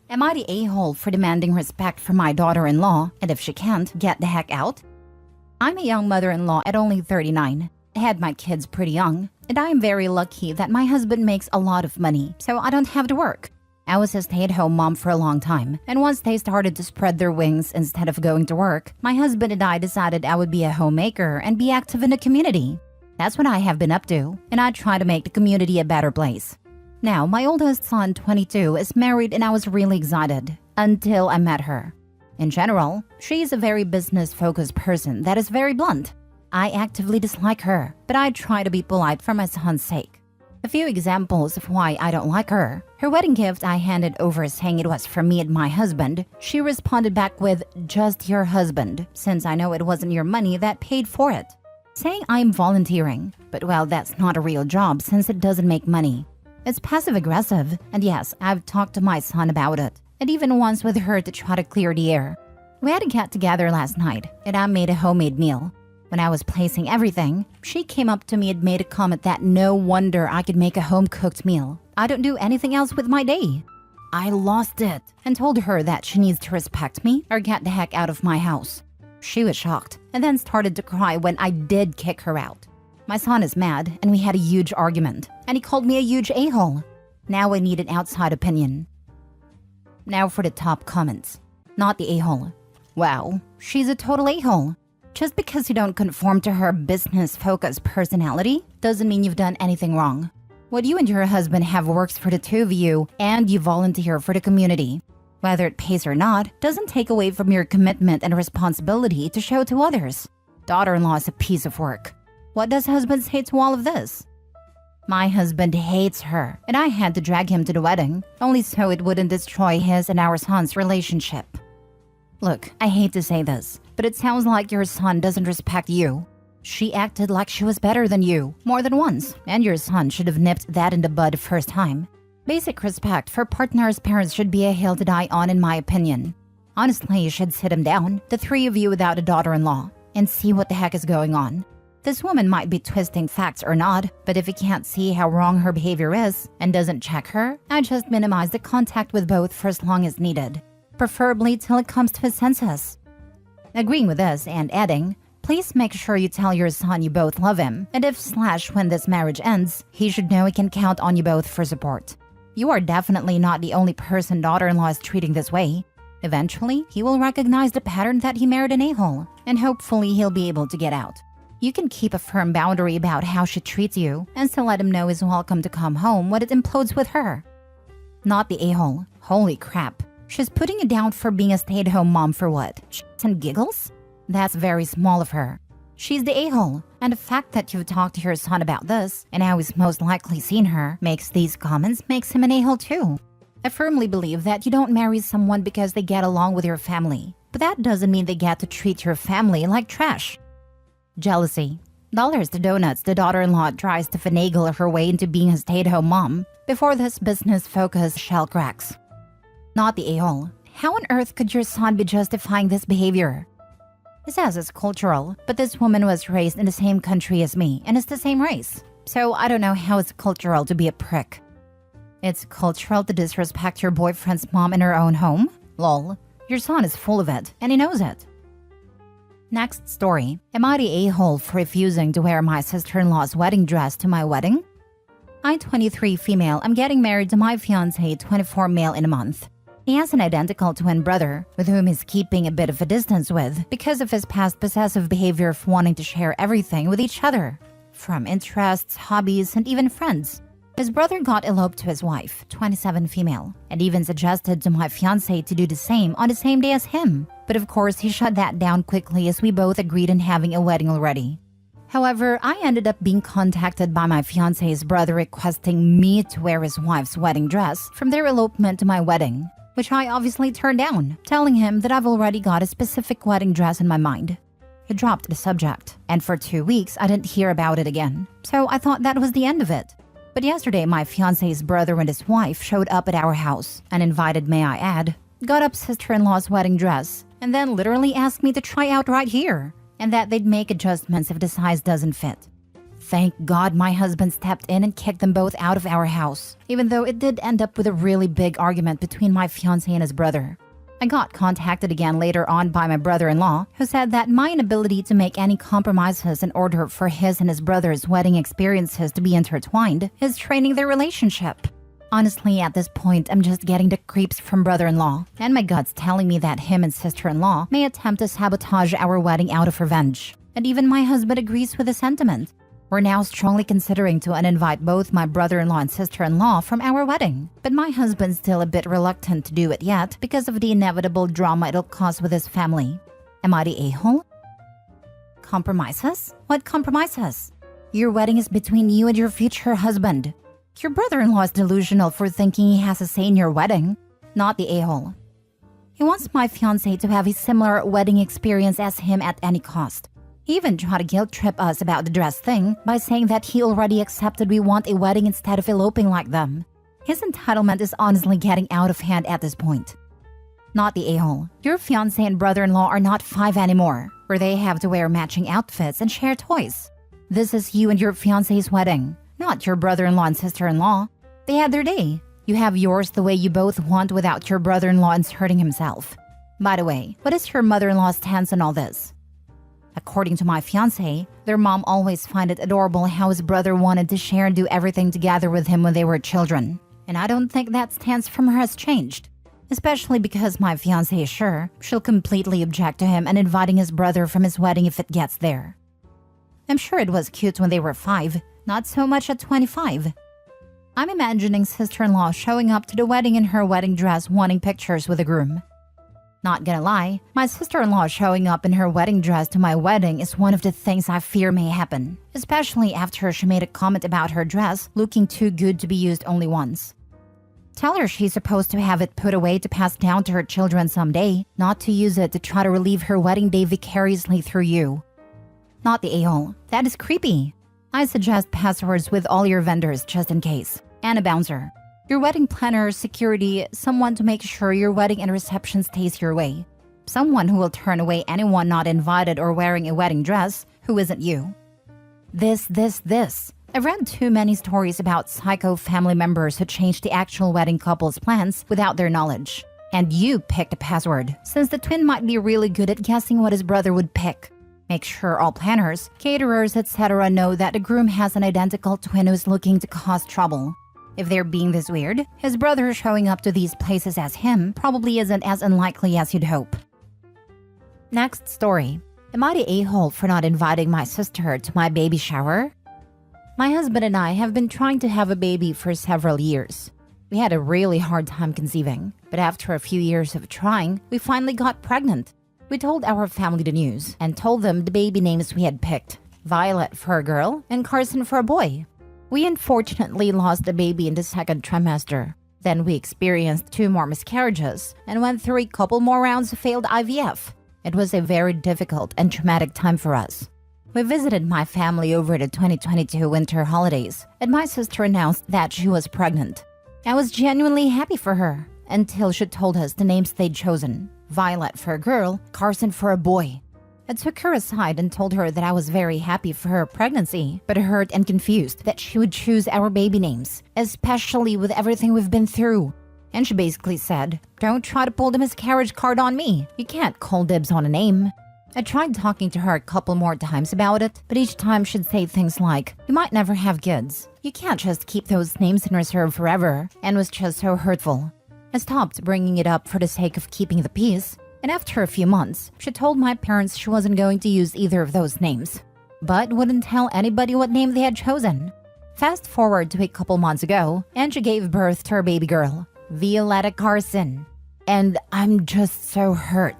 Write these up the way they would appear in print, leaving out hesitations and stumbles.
Am I the a-hole for demanding respect from my daughter-in-law, and if she can't, get the heck out? I'm a young mother-in-law at only 39. I had my kids pretty young, and I am very lucky that my husband makes a lot of money, so I don't have to work. I was a stay-at-home mom for a long time, and once they started to spread their wings instead of going to work, my husband and I decided I would be a homemaker and be active in the community. That's what I have been up to, and I try to make the community a better place. Now, my oldest son, 22, is married and I was really excited until I met her. In general, she is a very business-focused person that is very blunt. I actively dislike her, but I try to be polite for my son's sake. A few examples of why I don't like her. Her wedding gift I handed over saying it was for me and my husband. She responded back with, "Just your husband, since I know it wasn't your money that paid for it." Saying I'm volunteering, but well, that's not a real job since it doesn't make money. It's passive-aggressive, and yes, I've talked to my son about it, and even once with her to try to clear the air. We had a get-together last night, and I made a homemade meal. When I was placing everything, she came up to me and made a comment that no wonder I could make a home-cooked meal. I don't do anything else with my day. I lost it and told her that she needs to respect me or get the heck out of my house. She was shocked and then started to cry when I did kick her out. My son is mad and we had a huge argument, and he called me a huge a-hole. Now I need an outside opinion. Now for the top comments. Not the a-hole. Wow, she's a total a-hole. Just because you don't conform to her business-focused personality doesn't mean you've done anything wrong. What you and your husband have works for the two of you, and you volunteer for the community. Whether it pays or not doesn't take away from your commitment and responsibility to show to others. Daughter-in-law is a piece of work. What does husband say to all of this? My husband hates her, and I had to drag him to the wedding, only so it wouldn't destroy his and our son's relationship. Look, I hate to say this, but it sounds like your son doesn't respect you. She acted like she was better than you, more than once, and your son should have nipped that in the bud first time. Basic respect for partners' parents should be a hill to die on in my opinion. Honestly, you should sit him down, the three of you without a daughter-in-law, and see what the heck is going on. This woman might be twisting facts or not, but if you can't see how wrong her behavior is and doesn't check her, I just minimize the contact with both for as long as needed, preferably till it comes to his senses. Agreeing with this and adding, please make sure you tell your son you both love him, and if/when this marriage ends, he should know he can count on you both for support. You are definitely not the only person daughter-in-law is treating this way. Eventually, he will recognize the pattern that he married an a-hole, and hopefully he'll be able to get out. You can keep a firm boundary about how she treats you and still let him know he's welcome to come home when it implodes with her. Not the a-hole. Holy crap. She's putting you down for being a stay-at-home mom for what? Shits and giggles? That's very small of her. She's the a-hole, and the fact that you've talked to your son about this and how he's most likely seen her makes these comments makes him an a-hole too. I firmly believe that you don't marry someone because they get along with your family, but that doesn't mean they get to treat your family like trash. Jealousy. Dollars to donuts, the daughter-in-law tries to finagle her way into being a stay-at-home mom before this business-focused shell cracks. Not the a-hole. How on earth could your son be justifying this behavior? He says it's cultural, but this woman was raised in the same country as me and is the same race. So I don't know how it's cultural to be a prick. It's cultural to disrespect your boyfriend's mom in her own home? Lol. Your son is full of it, and he knows it. Next story. Am I the a-hole for refusing to wear my sister-in-law's wedding dress to my wedding? I'm 23 female. I'm getting married to my fiancé, 24 male in a month. He has an identical twin brother, with whom he's keeping a bit of a distance with because of his past possessive behavior of wanting to share everything with each other, from interests, hobbies, and even friends. His brother got eloped to his wife, 27 female, and even suggested to my fiancé to do the same on the same day as him. But of course, he shut that down quickly as we both agreed on having a wedding already. However, I ended up being contacted by my fiancé's brother requesting me to wear his wife's wedding dress from their elopement to my wedding, which I obviously turned down, telling him that I've already got a specific wedding dress in my mind. He dropped the subject, and for 2 weeks I didn't hear about it again, so I thought that was the end of it. But yesterday, my fiancé's brother and his wife showed up at our house and invited, may I add, got up sister-in-law's wedding dress, and then literally asked me to try out right here, and that they'd make adjustments if the size doesn't fit. Thank God my husband stepped in and kicked them both out of our house, even though it did end up with a really big argument between my fiancé and his brother. I got contacted again later on by my brother-in-law, who said that my inability to make any compromises in order for his and his brother's wedding experiences to be intertwined is straining their relationship. Honestly, at this point, I'm just getting the creeps from brother-in-law, and my gut's telling me that him and sister-in-law may attempt to sabotage our wedding out of revenge. And even my husband agrees with the sentiment. We're now strongly considering to uninvite both my brother-in-law and sister-in-law from our wedding, but my husband's still a bit reluctant to do it yet because of the inevitable drama it'll cause with his family. Am I the a-hole? Compromises? What compromises? Your wedding is between you and your future husband. Your brother-in-law is delusional for thinking he has a say in your wedding, not the a-hole. He wants my fiancé to have a similar wedding experience as him at any cost. He even tried to guilt trip us about the dress thing by saying that he already accepted we want a wedding instead of eloping like them. His entitlement is honestly getting out of hand at this point. Not the a-hole. Your fiancé and brother-in-law are not 5 anymore, where they have to wear matching outfits and share toys. This is you and your fiancé's wedding, not your brother-in-law and sister-in-law. They had their day. You have yours the way you both want without your brother-in-law inserting himself. By the way, what is your mother-in-law's stance on all this? According to my fiancé, their mom always find it adorable how his brother wanted to share and do everything together with him when they were children. And I don't think that stance from her has changed. Especially because my fiancé is sure she'll completely object to him and inviting his brother from his wedding if it gets there. I'm sure it was cute when they were 5, not so much at 25. I'm imagining sister-in-law showing up to the wedding in her wedding dress wanting pictures with the groom. Not gonna lie, my sister-in-law showing up in her wedding dress to my wedding is one of the things I fear may happen, especially after she made a comment about her dress looking too good to be used only once. Tell her she's supposed to have it put away to pass down to her children someday, not to use it to try to relive her wedding day vicariously through you. Not the a-hole. That is creepy. I suggest passwords with all your vendors just in case. And a bouncer. Your wedding planner, security, someone to make sure your wedding and reception stays your way. Someone who will turn away anyone not invited or wearing a wedding dress who isn't you. This. I've read too many stories about psycho family members who changed the actual wedding couple's plans without their knowledge. And you picked a password, since the twin might be really good at guessing what his brother would pick. Make sure all planners, caterers, etc. know that the groom has an identical twin who's looking to cause trouble. If they're being this weird, his brother showing up to these places as him probably isn't as unlikely as you'd hope. Next story. Am I the a-hole for not inviting my sister to my baby shower? My husband and I have been trying to have a baby for several years. We had a really hard time conceiving, but after a few years of trying, we finally got pregnant. We told our family the news and told them the baby names we had picked, Violet for a girl and Carson for a boy. We unfortunately lost the baby in the second trimester. Then we experienced 2 more miscarriages and went through a couple more rounds of failed IVF. It was a very difficult and traumatic time for us. We visited my family over the 2022 winter holidays, and my sister announced that she was pregnant. I was genuinely happy for her, until she told us the names they'd chosen. Violet for a girl, Carson for a boy. I took her aside and told her that I was very happy for her pregnancy, but hurt and confused that she would choose our baby names, especially with everything we've been through. And she basically said, "Don't try to pull the miscarriage card on me. You can't call dibs on a name." I tried talking to her a couple more times about it, but each time she'd say things like, "You might never have kids. You can't just keep those names in reserve forever," and was just so hurtful. I stopped bringing it up for the sake of keeping the peace. And after a few months, she told my parents she wasn't going to use either of those names, but wouldn't tell anybody what name they had chosen. Fast forward to a couple months ago, and she gave birth to her baby girl, Violetta Carson. And I'm just so hurt.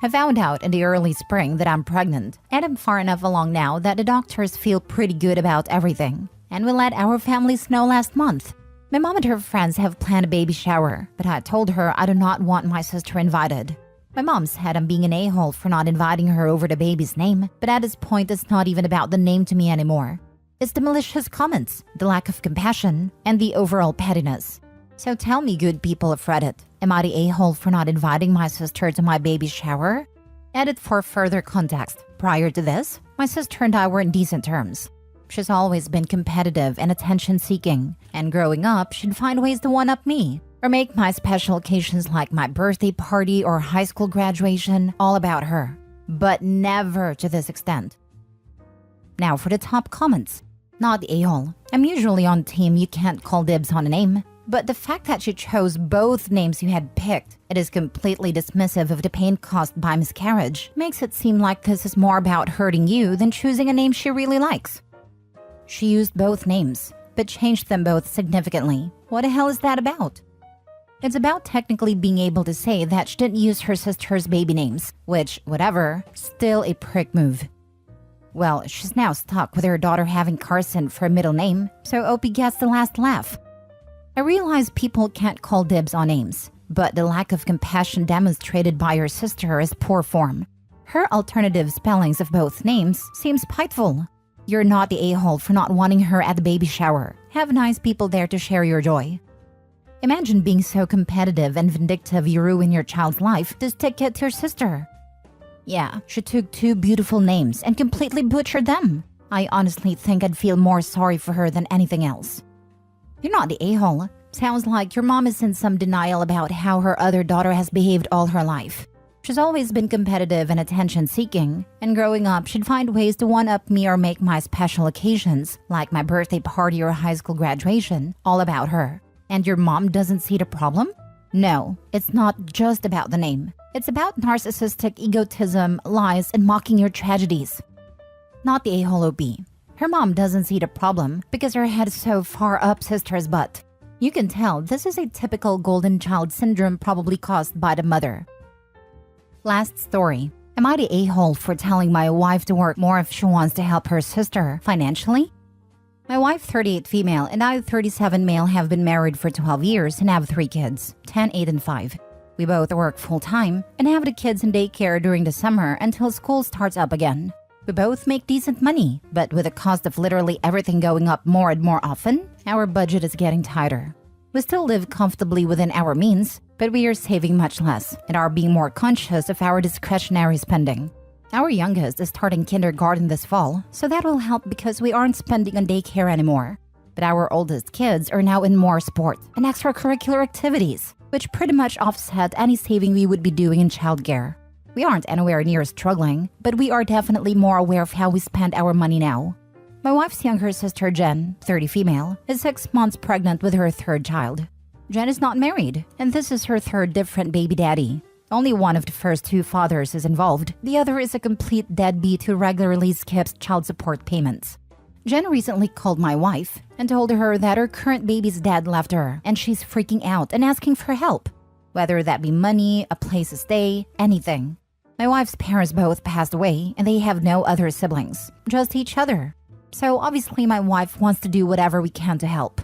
I found out in the early spring that I'm pregnant, and I'm far enough along now that the doctors feel pretty good about everything, and we let our families know last month. My mom and her friends have planned a baby shower, but I told her I do not want my sister invited. My mom said I'm being an a-hole for not inviting her over the baby's name, but at this point it's not even about the name to me anymore. It's the malicious comments, the lack of compassion, and the overall pettiness. So tell me, good people of Reddit, am I the a-hole for not inviting my sister to my baby shower? Edit for further context. Prior to this, my sister and I were in decent terms. She's always been competitive and attention-seeking, and growing up, she'd find ways to one-up me or make my special occasions like my birthday party or high school graduation all about her. But never to this extent. Now for the top comments. Not the a-hole. I'm usually on team you can't call dibs on a name. But the fact that she chose both names you had picked, it is completely dismissive of the pain caused by miscarriage, makes it seem like this is more about hurting you than choosing a name she really likes. She used both names, but changed them both significantly. What the hell is that about? It's about technically being able to say that she didn't use her sister's baby names, which, whatever, still a prick move. Well, she's now stuck with her daughter having Carson for a middle name, so Opie gets the last laugh. I realize people can't call dibs on names, but the lack of compassion demonstrated by her sister is poor form. Her alternative spellings of both names seem spiteful. You're not the a-hole for not wanting her at the baby shower. Have nice people there to share your joy. Imagine being so competitive and vindictive you ruin your child's life to stick it to your sister. Yeah, she took two beautiful names and completely butchered them. I honestly think I'd feel more sorry for her than anything else. You're not the a-hole. Sounds like your mom is in some denial about how her other daughter has behaved all her life. She's always been competitive and attention-seeking, and growing up, she'd find ways to one-up me or make my special occasions, like my birthday party or high school graduation, all about her. And your mom doesn't see the problem? No, it's not just about the name. It's about narcissistic egotism, lies, and mocking your tragedies. Not the a-hole OP. Her mom doesn't see the problem because her head is so far up sister's butt. You can tell this is a typical golden child syndrome probably caused by the mother. Last story. Am I the a-hole for telling my wife to work more if she wants to help her sister financially? My wife, 38 female, and I, 37 male, have been married for 12 years and have 3 kids, 10, 8, and 5. We both work full-time and have the kids in daycare during the summer until school starts up again. We both make decent money, but with the cost of literally everything going up more and more often, our budget is getting tighter. We still live comfortably within our means, but we are saving much less and are being more conscious of our discretionary spending. Our youngest is starting kindergarten this fall, so that will help because we aren't spending on daycare anymore. But our oldest kids are now in more sports and extracurricular activities, which pretty much offset any saving we would be doing in childcare. We aren't anywhere near struggling, but we are definitely more aware of how we spend our money now. My wife's younger sister Jen, 30 female, is 6 months pregnant with her 3rd child. Jen is not married, and this is her 3rd different baby daddy. Only one of the first 2 fathers is involved. The other is a complete deadbeat who regularly skips child support payments. Jen recently called my wife and told her that her current baby's dad left her, and she's freaking out and asking for help. Whether that be money, a place to stay, anything. My wife's parents both passed away and they have no other siblings, just each other. So obviously my wife wants to do whatever we can to help.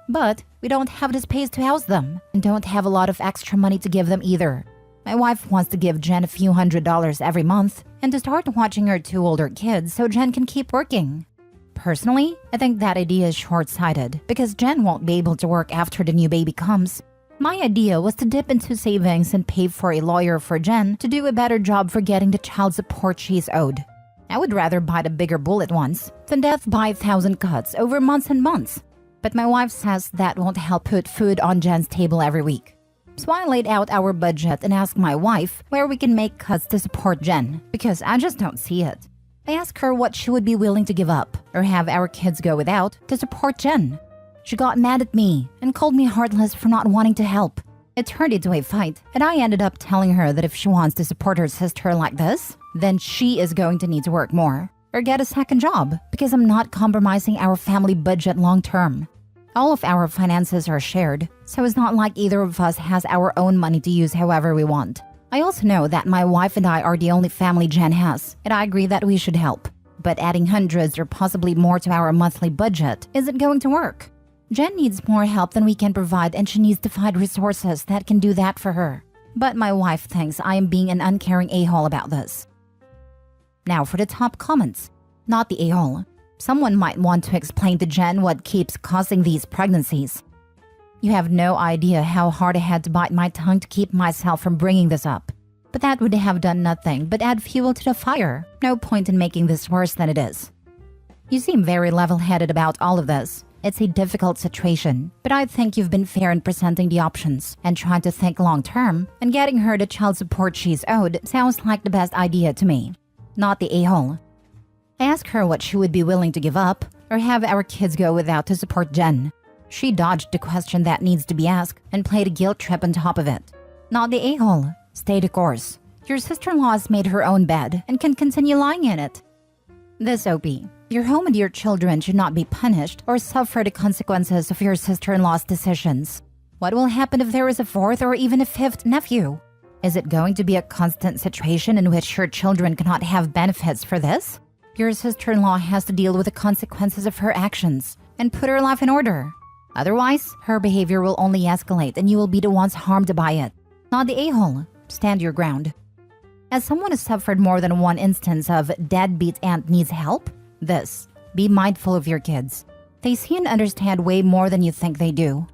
But we don't have the space to house them and don't have a lot of extra money to give them either. My wife wants to give Jen a few $100s every month and to start watching her 2 older kids so Jen can keep working. Personally, I think that idea is short-sighted because Jen won't be able to work after the new baby comes. My idea was to dip into savings and pay for a lawyer for Jen to do a better job for getting the child support she's owed. I would rather bite a bigger bullet once than death by 1,000 cuts over months and months. But my wife says that won't help put food on Jen's table every week. So I laid out our budget and asked my wife where we can make cuts to support Jen because I just don't see it. I asked her what she would be willing to give up or have our kids go without to support Jen. She got mad at me and called me heartless for not wanting to help. It turned into a fight, and I ended up telling her that if she wants to support her sister like this, then she is going to need to work more or get a second job because I'm not compromising our family budget long term. All of our finances are shared, so it's not like either of us has our own money to use however we want. I also know that my wife and I are the only family Jen has, and I agree that we should help. But adding hundreds or possibly more to our monthly budget isn't going to work. Jen needs more help than we can provide, and she needs to find resources that can do that for her. But my wife thinks I am being an uncaring a-hole about this. Now for the top comments. Not the a-hole. Someone might want to explain to Jen what keeps causing these pregnancies. You have no idea how hard I had to bite my tongue to keep myself from bringing this up. But that would have done nothing but add fuel to the fire. No point in making this worse than it is. You seem very level-headed about all of this. It's a difficult situation, but I think you've been fair in presenting the options and trying to think long-term, and getting her the child support she's owed sounds like the best idea to me. Not the a-hole. Ask her what she would be willing to give up or have our kids go without to support Jen. She dodged the question that needs to be asked and played a guilt trip on top of it. Not the a-hole. Stay the course. Your sister-in-law has made her own bed and can continue lying in it. This OP. Your home and your children should not be punished or suffer the consequences of your sister-in-law's decisions. What will happen if there is a fourth or even a fifth nephew? Is it going to be a constant situation in which your children cannot have benefits for this? Your sister-in-law has to deal with the consequences of her actions and put her life in order. Otherwise, her behavior will only escalate and you will be the ones harmed by it. Not the a-hole. Stand your ground. As someone who suffered more than one instance of deadbeat aunt needs help, be mindful of your kids. They see and understand way more than you think they do.